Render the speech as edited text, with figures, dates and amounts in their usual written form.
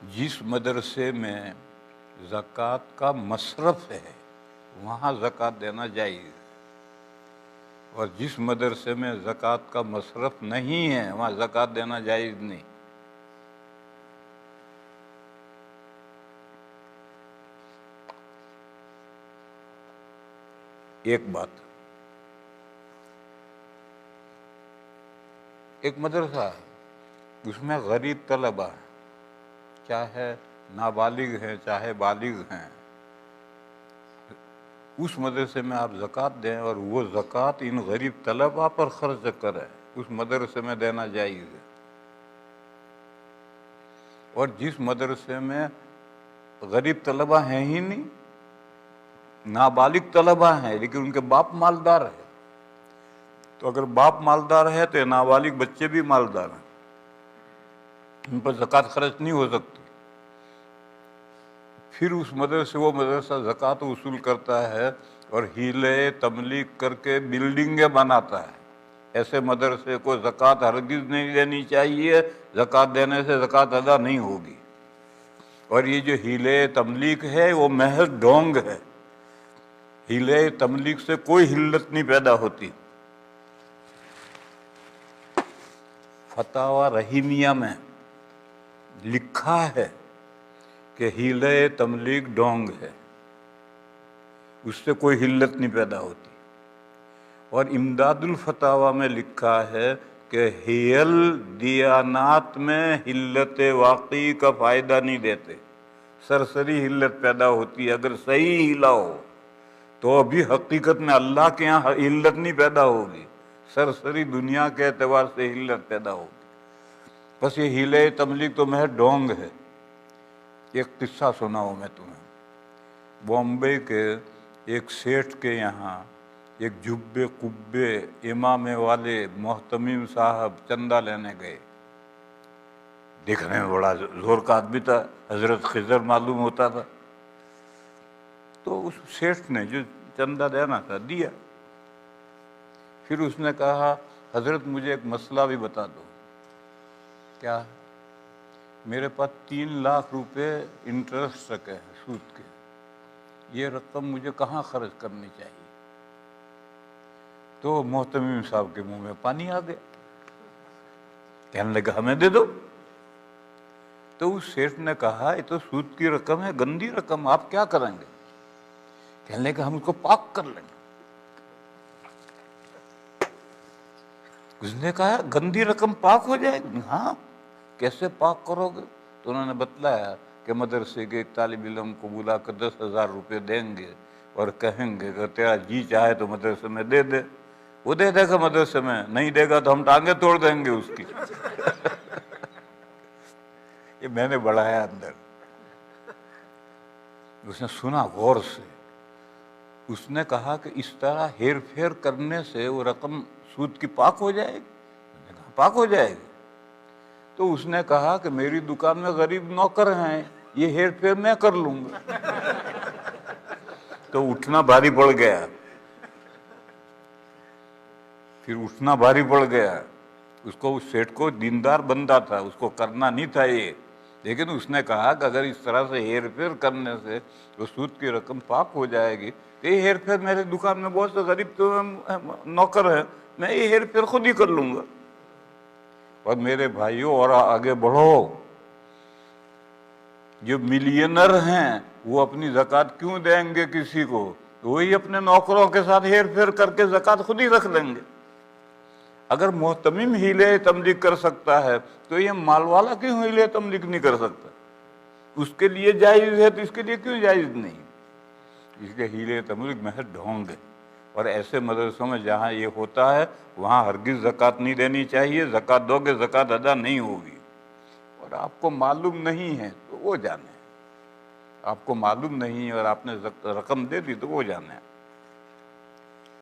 जिस मदरसे में ज़कात का मसरफ़ है वहाँ ज़कात देना जायज़, और जिस मदरसे में ज़कात का मसरफ़ नहीं है वहाँ ज़कात देना जायज़ नहीं। एक बात, एक मदरसा है उसमें गरीब तलबा है, चाहे नाबालिग हैं चाहे बालिग हैं, उस मदरसे में आप ज़कात दें और वो ज़कात इन गरीब तलबा पर खर्च करें, उस मदरसे में देना जायज़ है। और जिस मदरसे में गरीब तलबा हैं ही नहीं, नाबालिग तलबा हैं लेकिन उनके बाप मालदार है, तो अगर बाप मालदार है तो नाबालिग बच्चे भी मालदार हैं, उन पर ज़कात खर्च नहीं हो सकती। फिर उस मदरसे वो मदरसा ज़कात वसूल करता है और हीले तमलीग करके बिल्डिंगें बनाता है। ऐसे मदरसे को ज़कात हरगिज़ नहीं देनी चाहिए, ज़कात देने से ज़कात अदा नहीं होगी। और ये जो हीले तमलीग है वो महज ढोंग है, हीले तमलीग से कोई हिल्लत नहीं पैदा होती। फतावा रहीमिया में लिखा है कि हीले तमलीग ढोंग है, उससे कोई हिल्लत नहीं पैदा होती। और इमदादुल फतावा में लिखा है कि हियल दियानात में हिल्लत वाकई का फ़ायदा नहीं देते, सरसरी हिल्लत पैदा होती है। अगर सही हिला हो तो अभी हकीकत में अल्लाह के यहाँ हिल्लत नहीं पैदा होगी, सरसरी दुनिया के एतबार से हिल्लत पैदा होगी। बस ये हीले तमलीग तो महज ढोंग है। एक किस्सा सुनाऊँ मैं तुम्हें। बॉम्बे के एक सेठ के यहाँ एक जुब्बे कुब्बे इमामे वाले मोहतमीम साहब चंदा लेने गए। दिखने में बड़ा जोर का आदमी था, हजरत खिजर मालूम होता था। तो उस सेठ ने जो चंदा देना था दिया। फिर उसने कहा, हजरत मुझे एक मसला भी बता दो। क्या? मेरे पास 3 लाख रुपए इंटरेस्ट रखे हैं सूद के, ये रकम मुझे कहाँ खर्च करनी चाहिए? तो मोहतमीम साहब के मुंह में पानी आ गया, कहने लगा हमें दे दो। तो उस सेठ ने कहा ये तो सूद की रकम है, गंदी रकम, आप क्या करेंगे? कहने लगा हम उसको पाक कर लेंगे। उसने कहा गंदी रकम पाक हो जाएगी? हाँ, कैसे पाक करोगे? तो उन्होंने बतलाया कि मदरसे के एक तालिब इल्म को बुला कर 10,000 रुपये देंगे और कहेंगे अगर तेरा जी चाहे तो मदरसे में दे दे। वो दे देगा मदरसे में, नहीं देगा तो हम टांगे तोड़ देंगे उसकी। ये मैंने बढ़ाया अंदर। उसने सुना गौर से। उसने कहा कि इस तरह हेर फेर करने से वो रकम सूद की पाक हो जाएगी? मैंने कहा पाक हो जाएगी। तो उसने कहा कि मेरी दुकान में गरीब नौकर हैं, ये हेर फेर मैं कर लूंगा। तो उठना भारी पड़ गया, फिर उठना भारी पड़ गया उसको। उस सेठ को दीनदार बंदा था, उसको करना नहीं था ये, लेकिन उसने कहा कि अगर इस तरह से हेर फेर करने से वो सूद की रकम पाक हो जाएगी तो ये हेर फेर, मेरे दुकान में बहुत से गरीब तो नौकर हैं, मैं ये हेर फेर खुद ही कर लूंगा। और मेरे भाइयों और आगे बढ़ो, जो मिलियनर हैं वो अपनी ज़कात क्यों देंगे किसी को? वही अपने नौकरों के साथ हेर फेर करके ज़कात खुद ही रख लेंगे। अगर मोहतमीम हीले तमलीग कर सकता है तो ये मालवाला क्यों हीले तमलीग नहीं कर सकता? उसके लिए जायज़ है तो इसके लिए क्यों जायज़ नहीं? इसके हीले तमलीग महज ढोंग है। और ऐसे मदरसों में जहाँ ये होता है वहाँ हरगिज़ ज़कात नहीं देनी चाहिए। ज़कात दोगे ज़कात अदा नहीं होगी। और आपको मालूम नहीं है तो वो जाने, आपको मालूम नहीं है और आपने रकम दे दी तो वो जाने।